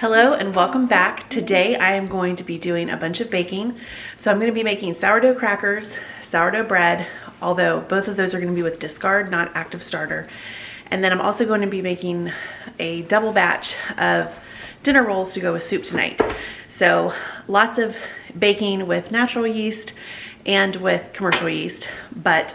Hello and welcome back. Today I am going to be doing a bunch of baking. So I'm going to be making sourdough crackers, sourdough bread, although both of those are going to be with discard, not active starter. And then I'm also going to be making a double batch of dinner rolls to go with soup tonight. So lots of baking with natural yeast and with commercial yeast, but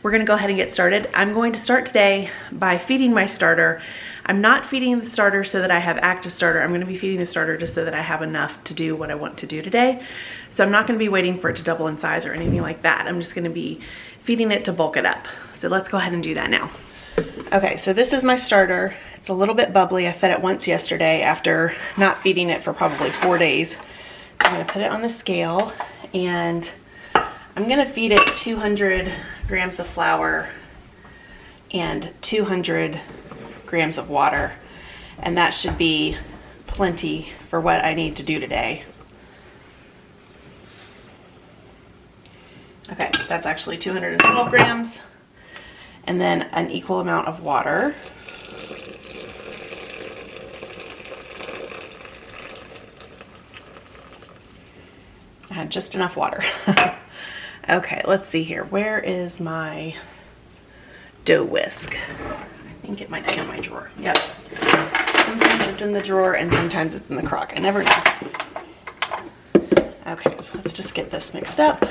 we're going to go ahead and get started. I'm going to start today by feeding my starter. I'm not feeding the starter so that I have active starter. I'm going to be feeding the starter just so that I have enough to do what I want to do today. So I'm not going to be waiting for it to double in size or anything like that. I'm just going to be feeding it to bulk it up. So let's go ahead and do that now. Okay, so this is my starter. It's a little bit bubbly. I fed it once yesterday after not feeding it for probably 4 days. I'm going to put it on the scale and I'm going to feed it 200 grams of flour and 200 grams of water, and that should be plenty for what I need to do today. Okay, that's actually 212 grams, and then an equal amount of water. I had just enough water. Okay, let's see here. Where is my dough whisk? I think it might be in my drawer. Yep. Sometimes it's in the drawer and sometimes it's in the crock. I never know. Okay, so let's just get this mixed up.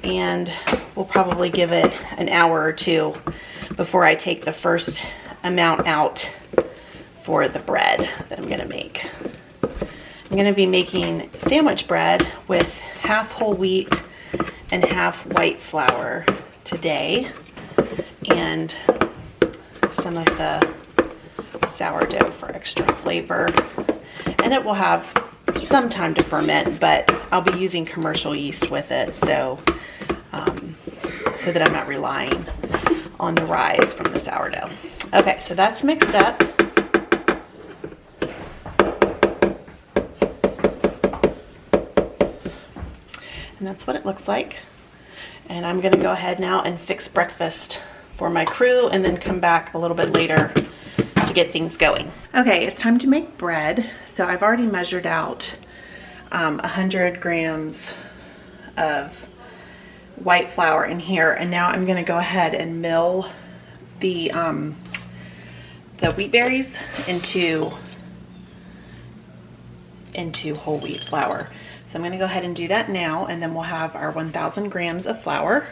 And we'll probably give it an hour or two before I take the first amount out for the bread that I'm going to make. I'm going to be making sandwich bread with half whole wheat and half white flour today, and some of the sourdough for extra flavor. And it will have some time to ferment, but I'll be using commercial yeast with it, so that I'm not relying on the rise from the sourdough. Okay, so that's mixed up. And that's what it looks like. And I'm gonna go ahead now and fix breakfast for my crew and then come back a little bit later to get things going. Okay, it's time to make bread. So I've already measured out 100 grams of white flour in here, and now I'm gonna go ahead and mill the wheat berries into whole wheat flour. So I'm going to go ahead and do that now, and then we'll have our 1,000 grams of flour.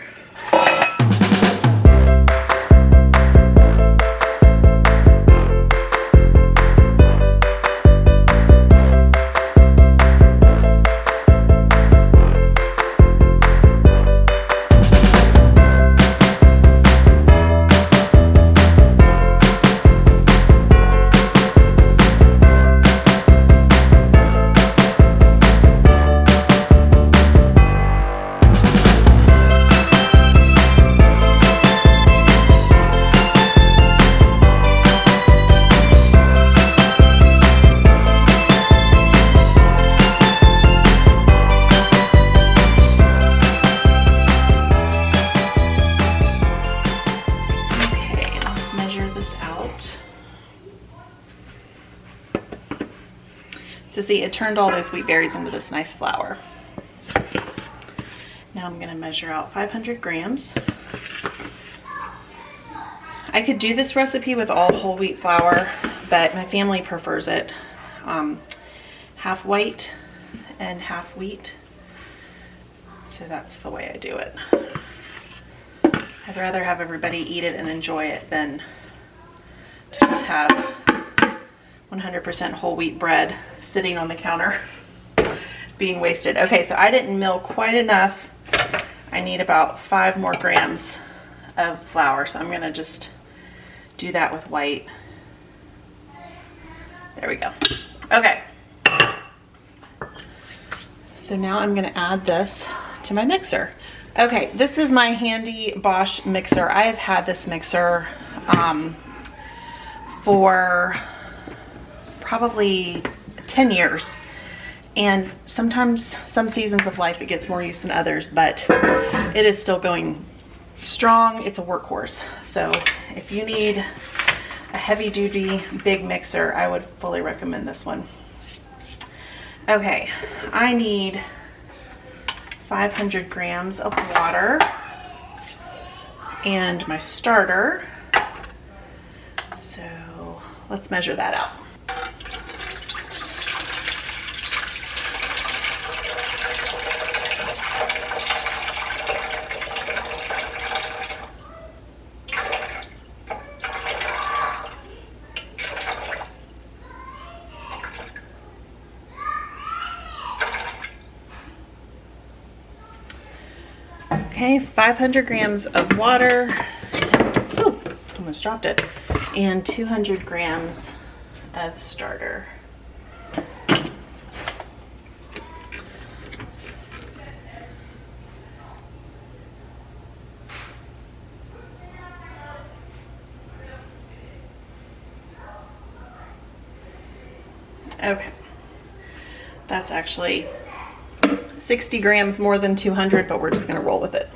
So see, it turned all those wheat berries into this nice flour. Now I'm going to measure out 500 grams. I could do this recipe with all whole wheat flour, but my family prefers it half white and half wheat. So that's the way I do it. I'd rather have everybody eat it and enjoy it than to just have 100% whole wheat bread sitting on the counter being wasted. Okay, so I didn't mill quite enough. I need about 5 more grams of flour, so I'm gonna just do that with white. There we go. Okay. So now I'm gonna add this to my mixer. Okay, this is my handy Bosch mixer. I have had this mixer for probably 10 years, and sometimes some seasons of life it gets more use than others, but it is still going strong. It's a workhorse. So if you need a heavy duty big mixer, I would fully recommend this one. Okay, I need 500 grams of water and my starter. So let's measure that out. Okay, 500 grams of water, ooh, almost dropped it, and 200 grams of starter. Okay, that's actually 60 grams more than 200, but we're just gonna roll with it.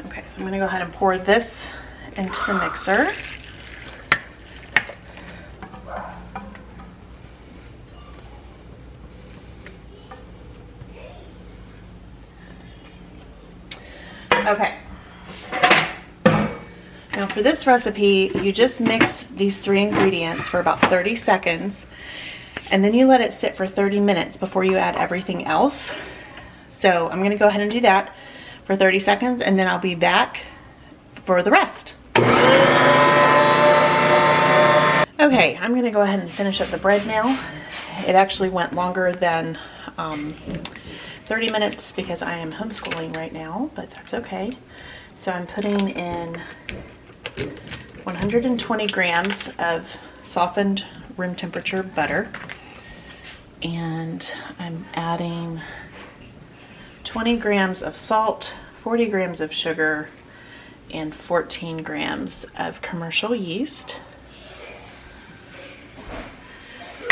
Okay, so I'm gonna go ahead and pour this into the mixer. Okay. Now for this recipe, you just mix these 3 ingredients for about 30 seconds, and then you let it sit for 30 minutes before you add everything else. So I'm gonna go ahead and do that for 30 seconds, and then I'll be back for the rest. Okay, I'm gonna go ahead and finish up the bread now. It actually went longer than 30 minutes because I am homeschooling right now, but that's okay. So I'm putting in 120 grams of softened room temperature butter, and I'm adding 20 grams of salt, 40 grams of sugar, and 14 grams of commercial yeast.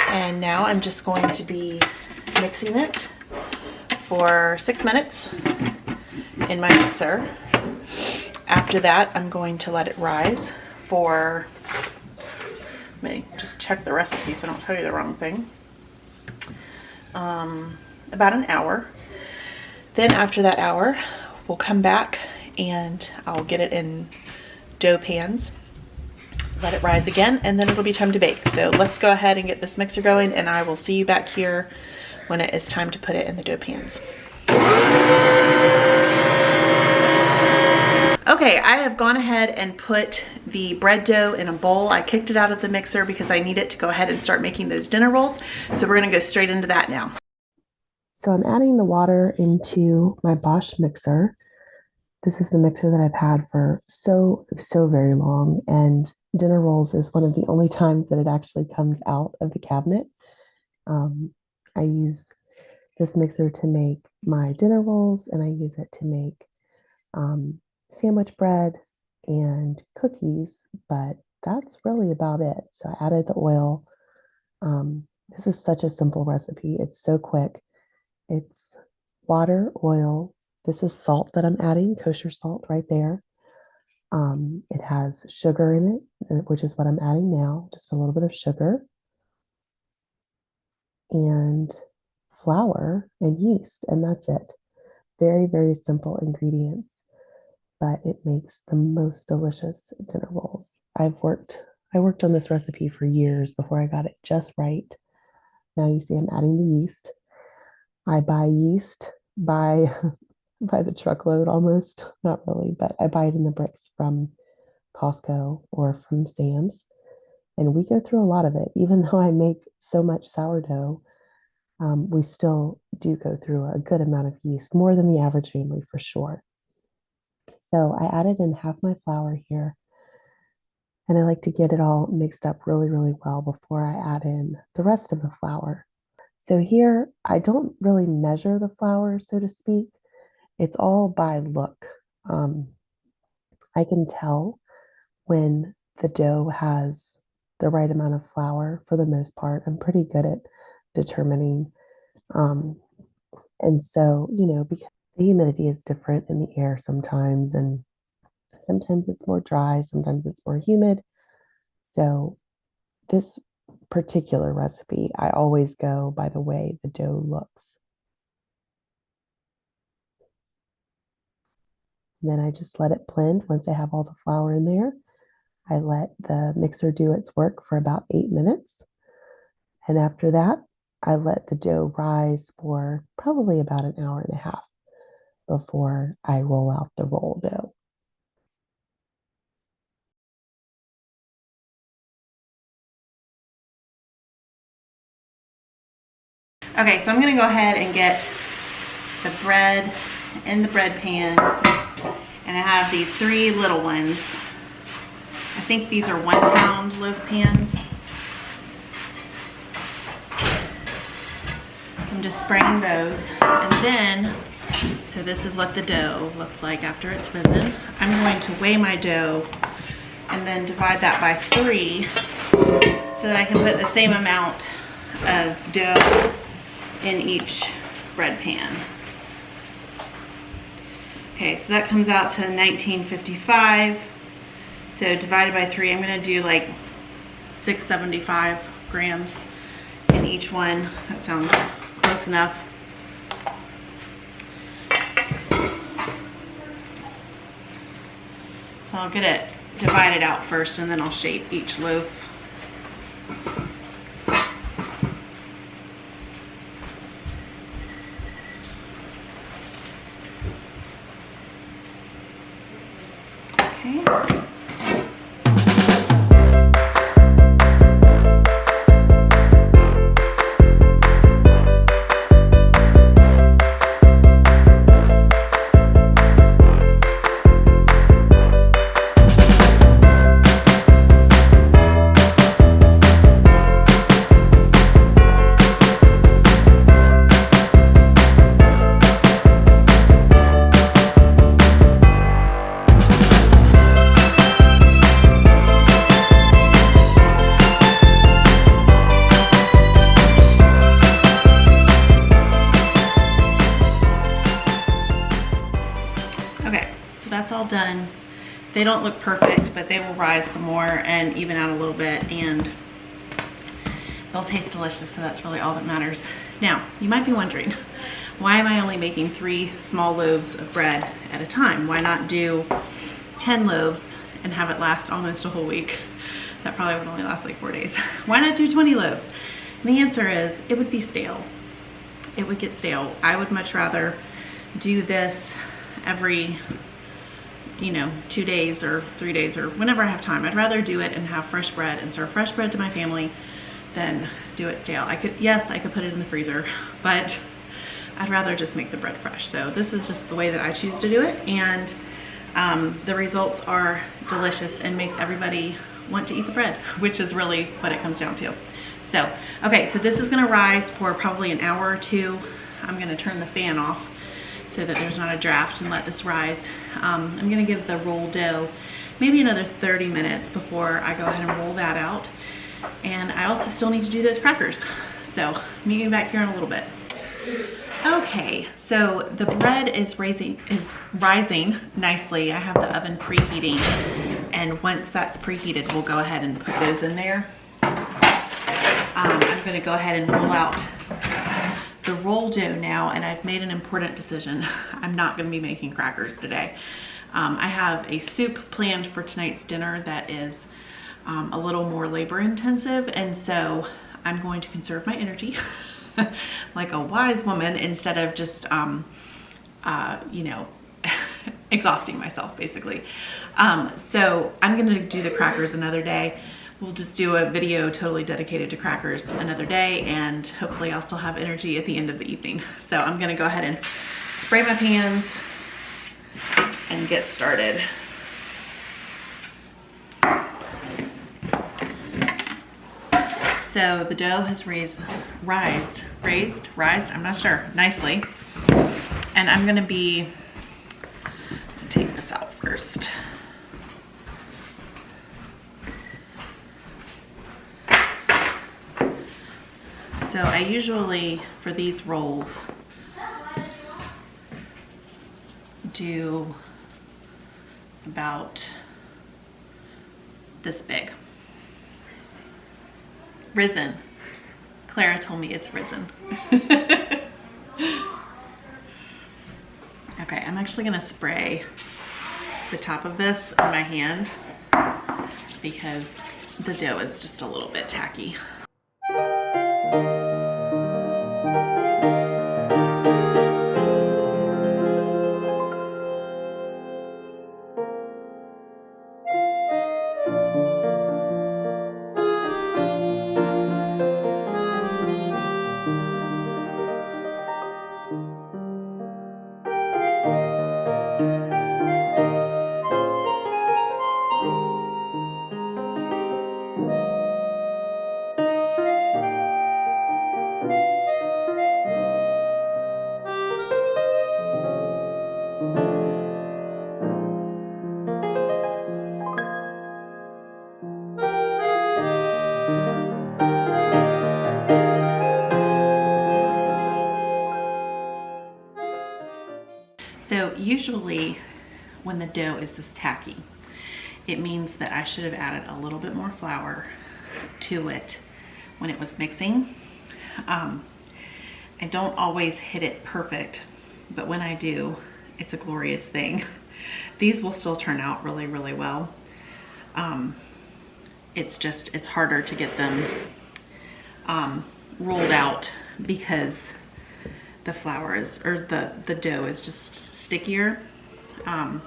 And now I'm just going to be mixing it for 6 minutes in my mixer. After that, I'm going to let it rise for, let me just check the recipe so I don't tell you the wrong thing, about an hour. Then after that hour, we'll come back and I'll get it in dough pans, let it rise again, and then it'll be time to bake. So let's go ahead and get this mixer going, and I will see you back here when it is time to put it in the dough pans. Okay, I have gone ahead and put the bread dough in a bowl. I kicked it out of the mixer because I need it to go ahead and start making those dinner rolls. So we're gonna go straight into that now. So I'm adding the water into my Bosch mixer. This is the mixer that I've had for so very long, and dinner rolls is one of the only times that it actually comes out of the cabinet. I use this mixer to make my dinner rolls, and I use it to make sandwich bread and cookies, but that's really about it. So I added the oil. This is such a simple recipe. It's so quick. It's water, oil. This is salt that I'm adding, kosher salt right there. It has sugar in it, which is what I'm adding now, just a little bit of sugar, and flour and yeast, and that's it. Very, very simple ingredients, but it makes the most delicious dinner rolls. I worked on this recipe for years before I got it just right. Now you see I'm adding the yeast. I buy yeast by by the truckload almost, not really, but I buy it in the bricks from Costco or from Sam's. And we go through a lot of it. Even though I make so much sourdough, we still do go through a good amount of yeast, more than the average family for sure. So I added in half my flour here, and I like to get it all mixed up really, really well before I add in the rest of the flour. So here, I don't really measure the flour, so to speak. It's all by look. I can tell when the dough has the right amount of flour for the most part. I'm pretty good at determining. Um, and so, because the humidity is different in the air sometimes, and sometimes it's more dry, sometimes it's more humid. So This particular recipe, I always go by the way the dough looks. And then I just let it blend. Once I have all the flour in there, I let the mixer do its work for about 8 minutes. And after that, I let the dough rise for probably about an hour and a half before I roll out the roll dough. Okay, so I'm gonna go ahead and get the bread in the bread pans. And I have these 3 little ones. I think these are 1 pound loaf pans. So I'm just spraying those. And then, so this is what the dough looks like after it's risen. I'm going to weigh my dough and then divide that by 3 so that I can put the same amount of dough in each bread pan. Okay, so that comes out to 1955. So divided by 3, I'm gonna do like 675 grams in each one. That sounds close enough. So I'll get it divided out first and then I'll shape each loaf. Okay. That's all done. They don't look perfect, but they will rise some more and even out a little bit, and they'll taste delicious, so that's really all that matters. Now, you might be wondering, why am I only making 3 small loaves of bread at a time? Why not do 10 loaves and have it last almost a whole week? That probably would only last like 4 days. Why not do 20 loaves? And the answer is, it would be stale. It would get stale. I would much rather do this every 2 days or 3 days or whenever I have time. I'd rather do it and have fresh bread and serve fresh bread to my family than do it stale. I could put it in the freezer, but I'd rather just make the bread fresh. So this is just the way that I choose to do it, and the results are delicious and makes everybody want to eat the bread, which is really what it comes down to. So, okay, so this is gonna rise for probably an hour or 2. I'm gonna turn the fan off so that there's not a draft and let this rise. I'm gonna give the roll dough maybe another 30 minutes before I go ahead and roll that out. And I also still need to do those crackers. So meet me back here in a little bit. Okay, so the bread is rising nicely. I have the oven preheating, and once that's preheated, we'll go ahead and put those in there. I'm gonna go ahead and roll out the roll dough now, and I've made an important decision. I'm not gonna be making crackers today. I have a soup planned for tonight's dinner that is a little more labor intensive, and so I'm going to conserve my energy like a wise woman instead of just exhausting myself basically. So I'm gonna do the crackers another day. We'll just do a video totally dedicated to crackers another day, and hopefully I'll still have energy at the end of the evening. So I'm gonna go ahead and spray my pans and get started. So the dough has raised, I'm not sure, nicely. And I'm gonna take this out first. So I usually, for these rolls, do about this big. Risen. Clara told me it's risen. Okay, I'm actually gonna spray the top of this on my hand because the dough is just a little bit tacky. So usually when the dough is this tacky, it means that I should have added a little bit more flour to it when it was mixing. I don't always hit it perfect, but when I do, it's a glorious thing. These will still turn out really, really well. It's harder to get them rolled out because the flour is, or the dough is just stickier. I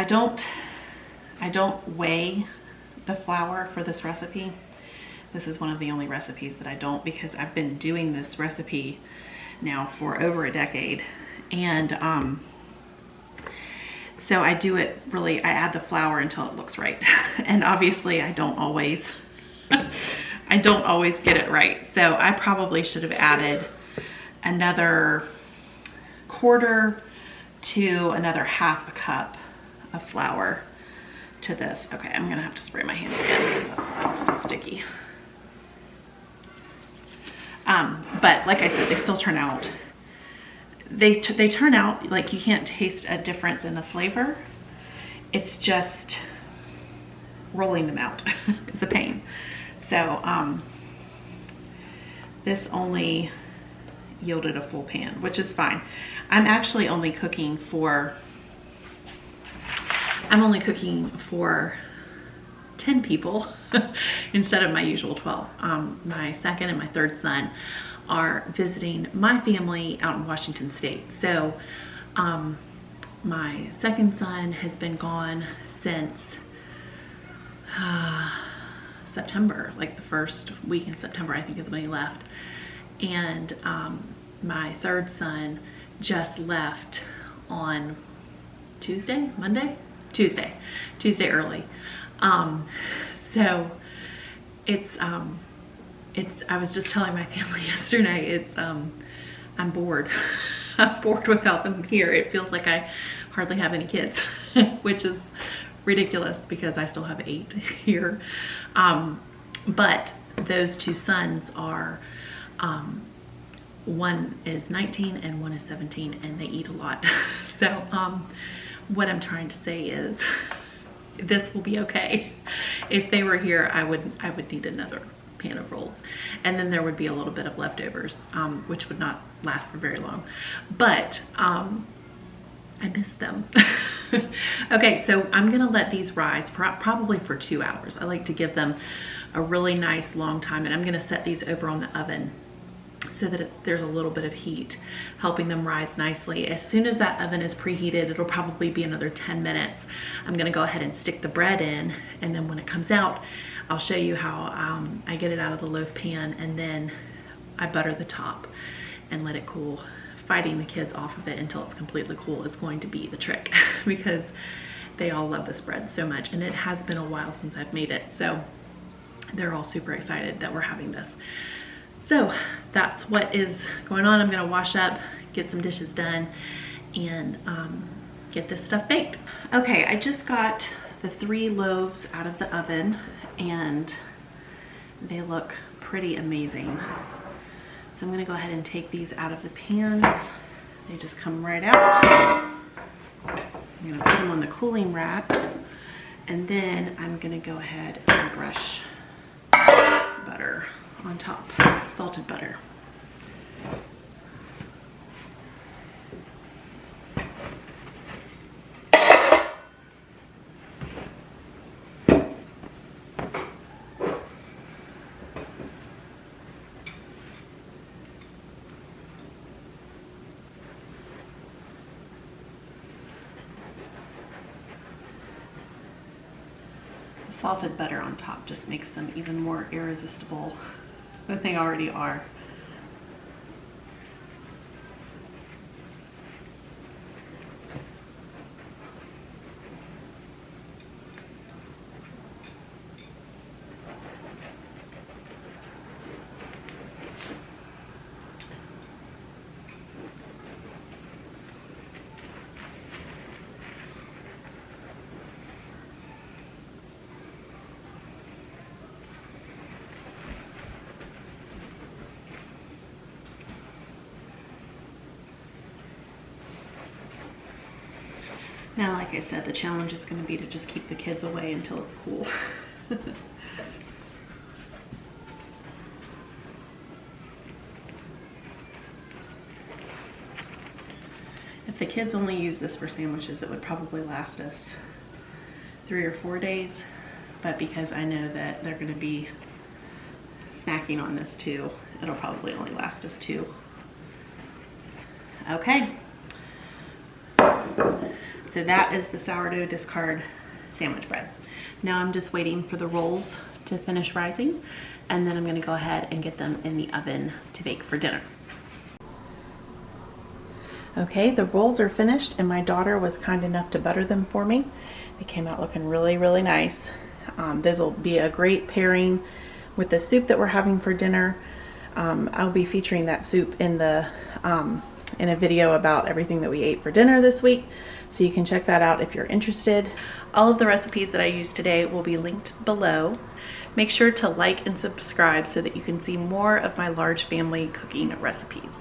don't weigh the flour for this recipe. This is one of the only recipes that I don't, because I've been doing this recipe now for over a decade. And so I do it really, I add the flour until it looks right. And obviously I don't always, I don't always get it right. So I probably should have added another quarter to another half a cup of flour to this. Okay, I'm gonna have to spray my hands again because that's so sticky. But like I said, they still turn out, they turn out like you can't taste a difference in the flavor. It's just rolling them out is a pain. So this only yielded a full pan, which is fine. I'm actually only cooking for 10 people instead of my usual 12. My second and my third son are visiting my family out in Washington State. So my second son has been gone since September, like the first week in September, I think is when he left. And my third son just left on Tuesday early. So I was just telling my family yesterday, I'm bored. I'm bored without them here. It feels like I hardly have any kids, which is ridiculous because I still have 8 here. But those 2 sons are, one is 19 and one is 17, and they eat a lot. So what I'm trying to say is this will be okay. If they were here, I would need another pan of rolls, and then there would be a little bit of leftovers, which would not last for very long, but I miss them. Okay, so I'm gonna let these rise probably for 2 hours. I like to give them a really nice long time, and I'm gonna set these over on the oven so that there's a little bit of heat helping them rise nicely. As soon as that oven is preheated, it'll probably be another 10 minutes. I'm gonna go ahead and stick the bread in, and then when it comes out, I'll show you how I get it out of the loaf pan, and then I butter the top and let it cool. Fighting the kids off of it until it's completely cool is going to be the trick because they all love this bread so much, and it has been a while since I've made it, so they're all super excited that we're having this. So that's what is going on. I'm gonna wash up, get some dishes done, and get this stuff baked. Okay, I just got the 3 loaves out of the oven, and they look pretty amazing. So I'm gonna go ahead and take these out of the pans. They just come right out. I'm gonna put them on the cooling racks, and then I'm gonna go ahead and brush on top, salted butter. The salted butter on top just makes them even more irresistible than they already are. Now, like I said, the challenge is going to be to just keep the kids away until it's cool. If the kids only use this for sandwiches, it would probably last us 3 or 4 days. But because I know that they're going to be snacking on this too, it'll probably only last us 2. Okay. So that is the sourdough discard sandwich bread. Now I'm just waiting for the rolls to finish rising, and then I'm gonna go ahead and get them in the oven to bake for dinner. Okay, the rolls are finished, and my daughter was kind enough to butter them for me. They came out looking really, really nice. This will be a great pairing with the soup that we're having for dinner. I'll be featuring that soup in the in a video about everything that we ate for dinner this week, so you can check that out if you're interested. All of the recipes that I used today will be linked below. Make sure to like and subscribe so that you can see more of my large family cooking recipes.